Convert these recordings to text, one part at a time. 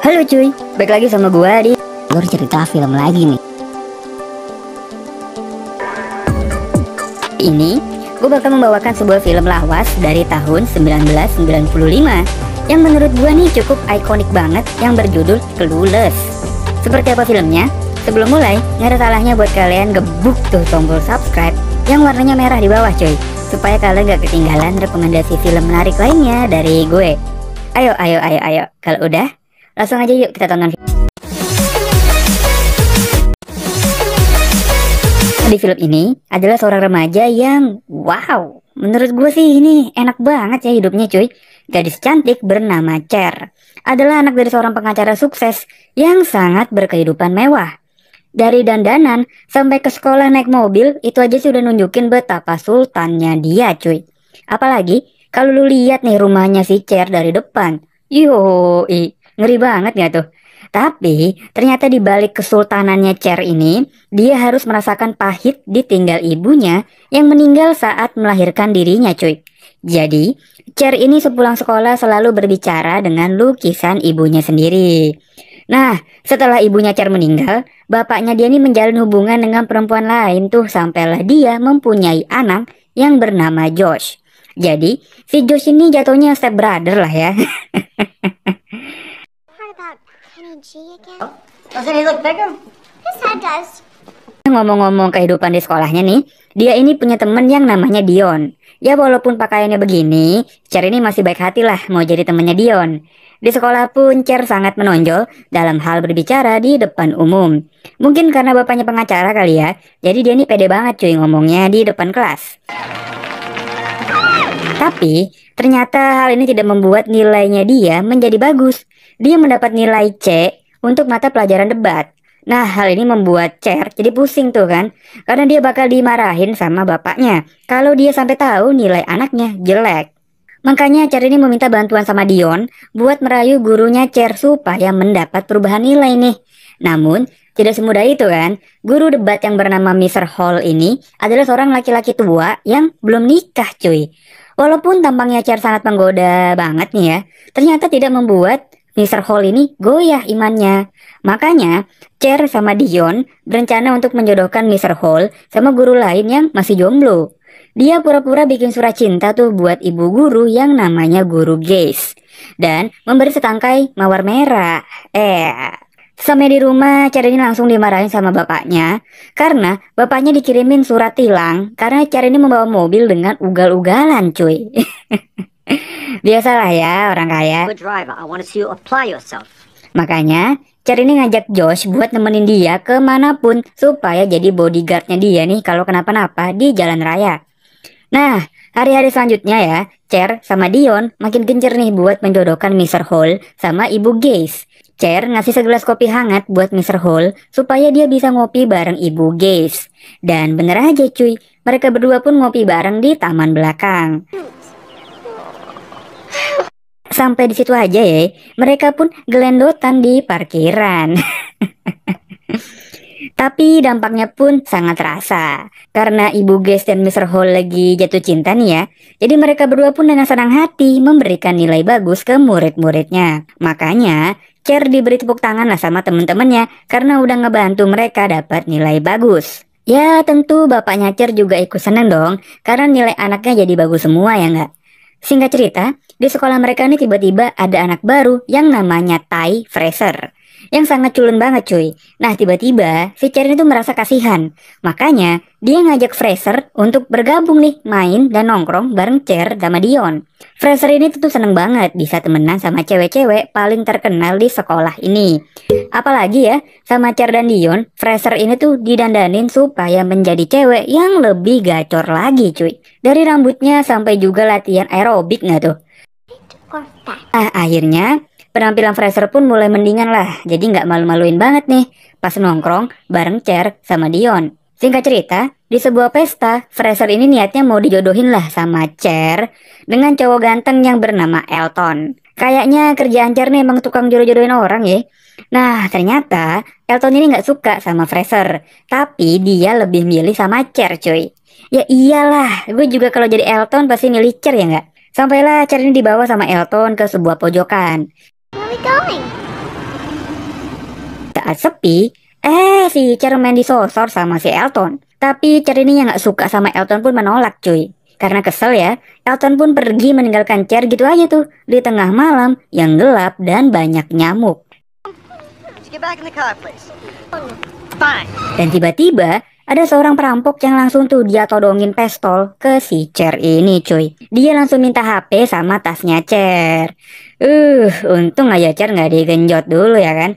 Halo cuy, balik lagi sama gua di alur cerita film lagi nih. Ini gue bakal membawakan sebuah film lawas dari tahun 1995 yang menurut gua nih cukup ikonik banget, yang berjudul Clueless. Seperti apa filmnya? Sebelum mulai, gak ada salahnya buat kalian gebuk tuh tombol subscribe yang warnanya merah di bawah cuy, supaya kalian gak ketinggalan rekomendasi film menarik lainnya dari gue. Ayo, kalau udah, langsung aja yuk kita tonton. Di film ini adalah seorang remaja yang wow, menurut gue sih ini enak banget ya hidupnya cuy. Gadis cantik bernama Cher adalah anak dari seorang pengacara sukses yang sangat berkehidupan mewah. Dari dandanan sampai ke sekolah naik mobil, itu aja sih udah nunjukin betapa sultannya dia cuy. Apalagi kalau lu lihat nih rumahnya si Cher dari depan, yoi, ngeri banget ya tuh. Tapi ternyata di balik kesultanannya Cher ini, dia harus merasakan pahit ditinggal ibunya yang meninggal saat melahirkan dirinya cuy. Jadi Cher ini sepulang sekolah selalu berbicara dengan lukisan ibunya sendiri. Nah, setelah ibunya Cher meninggal, bapaknya dia ini menjalin hubungan dengan perempuan lain tuh, sampailah dia mempunyai anak yang bernama Josh. Jadi si Josh ini jatuhnya step brother lah ya. Ngomong-ngomong kehidupan di sekolahnya nih, dia ini punya temen yang namanya Dion. Ya walaupun pakaiannya begini, Cher ini masih baik hati lah mau jadi temennya Dion. Di sekolah pun Cher sangat menonjol dalam hal berbicara di depan umum. Mungkin karena bapaknya pengacara kali ya, jadi dia ini pede banget cuy ngomongnya di depan kelas. Tapi ternyata hal ini tidak membuat nilainya dia menjadi bagus. Dia mendapat nilai C untuk mata pelajaran debat. Nah, hal ini membuat Cher jadi pusing tuh kan, karena dia bakal dimarahin sama bapaknya kalau dia sampai tahu nilai anaknya jelek. Makanya Cher ini meminta bantuan sama Dion buat merayu gurunya Cher supaya mendapat perubahan nilai nih. Namun tidak semudah itu kan. Guru debat yang bernama Mr. Hall ini adalah seorang laki-laki tua yang belum nikah cuy. Walaupun tampangnya Cher sangat menggoda banget nih ya, ternyata tidak membuat Mr. Hall ini goyah imannya. Makanya Cher sama Dion berencana untuk menjodohkan Mr. Hall sama guru lain yang masih jomblo. Dia pura-pura bikin surat cinta tuh buat ibu guru yang namanya Guru Gaze, dan memberi setangkai mawar merah. Sampai di rumah, Cher ini langsung dimarahin sama bapaknya karena bapaknya dikirimin surat tilang karena Cher ini membawa mobil dengan ugal-ugalan cuy. Biasalah ya orang kaya. Makanya Cher ini ngajak Josh buat nemenin dia kemanapun supaya jadi bodyguardnya dia nih kalau kenapa-napa di jalan raya. Nah, hari-hari selanjutnya ya, Cher sama Dion makin gencer nih buat menjodohkan Mr. Hall sama Ibu Gaze. Cher ngasih segelas kopi hangat buat Mr. Hall supaya dia bisa ngopi bareng Ibu Gaze. Dan bener aja cuy, mereka berdua pun ngopi bareng di taman belakang. Sampai di situ aja ya, mereka pun gelendotan di parkiran. Tapi dampaknya pun sangat terasa karena Ibu Gaze dan Mr. Hall lagi jatuh cinta nih ya. Jadi mereka berdua pun dengan senang hati memberikan nilai bagus ke murid-muridnya. Makanya Cher diberi tepuk tangan lah sama temen-temennya karena udah ngebantu mereka dapat nilai bagus. Ya tentu bapaknya Cher juga ikut seneng dong karena nilai anaknya jadi bagus semua ya nggak? Singkat cerita, di sekolah mereka nih tiba-tiba ada anak baru yang namanya Ty Fraser, yang sangat culun banget cuy. Nah tiba-tiba si Cher itu merasa kasihan. Makanya dia ngajak Fraser untuk bergabung nih main dan nongkrong bareng Cher sama Dion. Fraser ini tentu seneng banget bisa temenan sama cewek-cewek paling terkenal di sekolah ini. Apalagi ya sama Cher dan Dion, Fraser ini tuh didandanin supaya menjadi cewek yang lebih gacor lagi cuy. Dari rambutnya sampai juga latihan aerobik nggak tuh? Akhirnya penampilan Fraser pun mulai mendingan lah, jadi nggak malu-maluin banget nih pas nongkrong bareng Cher sama Dion. Singkat cerita, di sebuah pesta, Fraser ini niatnya mau dijodohin lah sama Cher dengan cowok ganteng yang bernama Elton. Kayaknya kerjaan Cher nih emang tukang jodoh-jodohin orang ya. Nah ternyata Elton ini nggak suka sama Fraser, tapi dia lebih milih sama Cher cuy. Ya iyalah, gue juga kalau jadi Elton pasti milih Cher ya nggak? Sampailah Cher ini dibawa sama Elton ke sebuah pojokan. saat sepi, si Cher main disosor sama si Elton. Tapi Cher ini yang gak suka sama Elton pun menolak cuy. Karena kesel ya, Elton pun pergi meninggalkan Cher gitu aja tuh di tengah malam yang gelap dan banyak nyamuk. Dan tiba-tiba ada seorang perampok yang langsung tuh dia todongin pistol ke si Cher ini cuy. Dia langsung minta HP sama tasnya Cher. Untung aja Cher nggak digenjot dulu ya kan.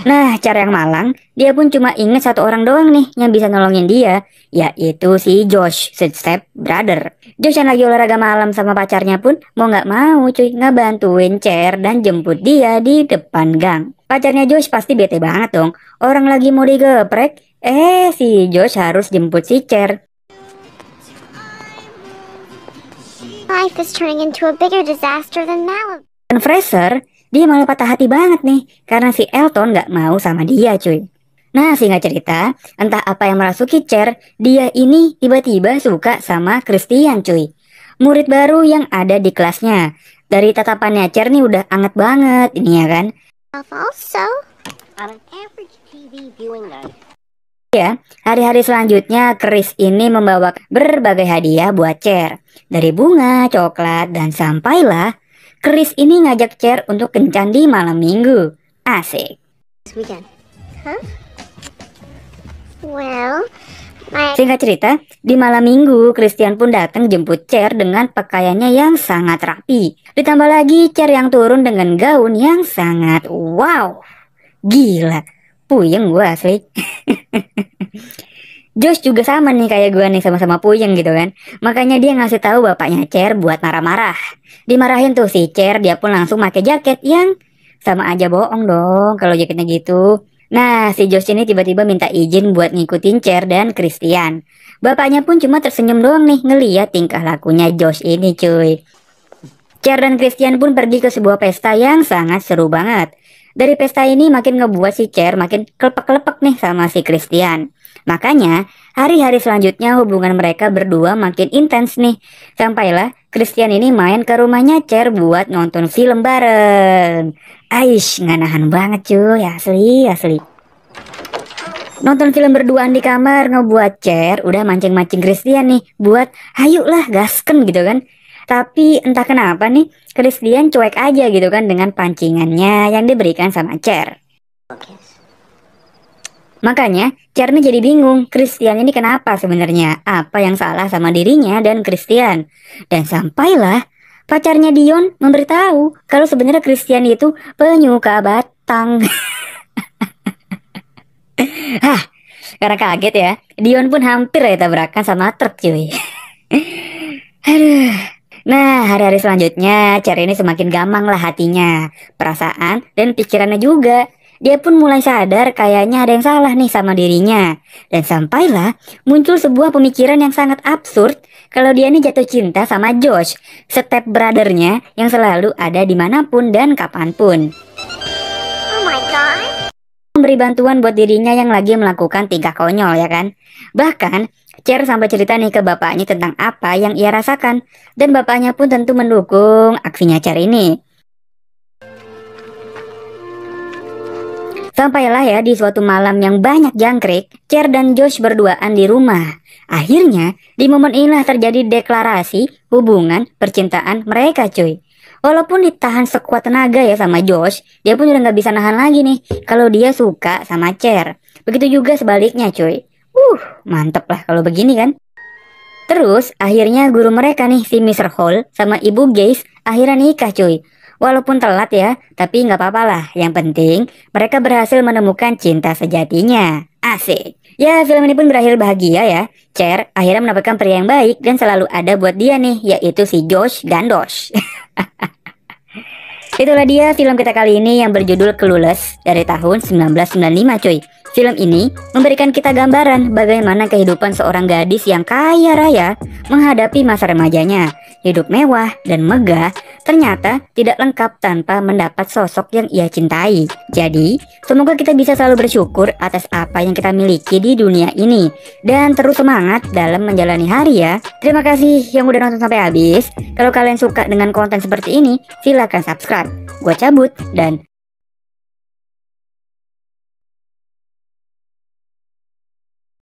Nah, Cher yang malang, dia pun cuma inget satu orang doang nih yang bisa nolongin dia, yaitu si Josh, step brother. Josh yang lagi olahraga malam sama pacarnya pun mau nggak mau cuy ngebantuin Cher dan jemput dia di depan gang. Pacarnya Josh pasti bete banget dong, orang lagi mau digeprek, si Josh harus jemput si Cher. Life is turning into a bigger disaster than Malibu. Dan Fraser, dia malah patah hati banget nih karena si Elton gak mau sama dia cuy. Nah singkat cerita, entah apa yang merasuki Cher, dia ini tiba-tiba suka sama Christian cuy, murid baru yang ada di kelasnya. Dari tatapannya Cher nih udah anget banget ini ya kan. Also, on an average TV viewing night. Ya, hari-hari selanjutnya Chris ini membawa berbagai hadiah buat Cher, dari bunga, coklat, dan sampailah Chris ini ngajak Cher untuk kencan di malam minggu. Asik. Weekend. Huh? Well, Singkat cerita, di malam minggu Christian pun datang jemput Cher dengan pakaiannya yang sangat rapi. Ditambah lagi Cher yang turun dengan gaun yang sangat wow. Gila, puyeng gue asli. Josh juga sama nih kayak gue nih, sama-sama puyeng gitu kan. Makanya dia ngasih tahu bapaknya Cher buat marah-marah. Dimarahin tuh si Cher, dia pun langsung pakai jaket yang sama aja bohong dong kalau jaketnya gitu. Nah, si Josh ini tiba-tiba minta izin buat ngikutin Cher dan Christian. Bapaknya pun cuma tersenyum doang nih ngeliat tingkah lakunya Josh ini cuy. Cher dan Christian pun pergi ke sebuah pesta yang sangat seru banget. Dari pesta ini makin ngebuat si Cher makin kelepek-kelepek nih sama si Christian. Makanya hari-hari selanjutnya hubungan mereka berdua makin intens nih. Sampailah Christian ini main ke rumahnya Cher buat nonton film bareng. Aish, nggak nahan banget cuy, asli. Nonton film berduaan di kamar ngebuat Cher udah mancing-mancing Christian nih buat hayuklah gasken gitu kan. Tapi entah kenapa nih Christian cuek aja gitu kan dengan pancingannya yang diberikan sama Cher. Makanya Cher nih jadi bingung, Christian ini kenapa sebenarnya? Apa yang salah sama dirinya dan Christian? Dan sampailah pacarnya Dion memberitahu kalau sebenarnya Christian itu penyuka batang. Hah, karena kaget ya, Dion pun hampir ya tabrakan sama truk cuy. Aduh. Nah, hari-hari selanjutnya Cher ini semakin gamang lah hatinya, perasaan dan pikirannya juga. Dia pun mulai sadar kayaknya ada yang salah nih sama dirinya. Dan sampailah muncul sebuah pemikiran yang sangat absurd kalau dia ini jatuh cinta sama Josh, step brothernya yang selalu ada dimanapun dan kapanpun. oh my god. Memberi bantuan buat dirinya yang lagi melakukan tingkah konyol ya kan. Bahkan Cher sampai cerita nih ke bapaknya tentang apa yang ia rasakan. Dan bapaknya pun tentu mendukung aksinya Cher ini. Sampailah ya di suatu malam yang banyak jangkrik, Cher dan Josh berduaan di rumah. Akhirnya di momen inilah terjadi deklarasi hubungan percintaan mereka cuy. Walaupun ditahan sekuat tenaga ya sama Josh, dia pun udah gak bisa nahan lagi nih kalau dia suka sama Cher. Begitu juga sebaliknya cuy. Mantep lah kalau begini kan. Terus akhirnya guru mereka nih si Mr. Hall sama Ibu Gaze akhirnya nikah cuy. Walaupun telat ya, tapi nggak apa-apa lah. Yang penting mereka berhasil menemukan cinta sejatinya. Asik. Ya film ini pun berakhir bahagia ya. Cher akhirnya mendapatkan pria yang baik dan selalu ada buat dia nih, yaitu si Josh Gandosh. Itulah dia film kita kali ini yang berjudul Clueless dari tahun 1995 cuy. Film ini memberikan kita gambaran bagaimana kehidupan seorang gadis yang kaya raya menghadapi masa remajanya. Hidup mewah dan megah ternyata tidak lengkap tanpa mendapat sosok yang ia cintai. Jadi, semoga kita bisa selalu bersyukur atas apa yang kita miliki di dunia ini. Dan terus semangat dalam menjalani hari ya. Terima kasih yang udah nonton sampai habis. Kalau kalian suka dengan konten seperti ini, silahkan subscribe. Gua cabut dan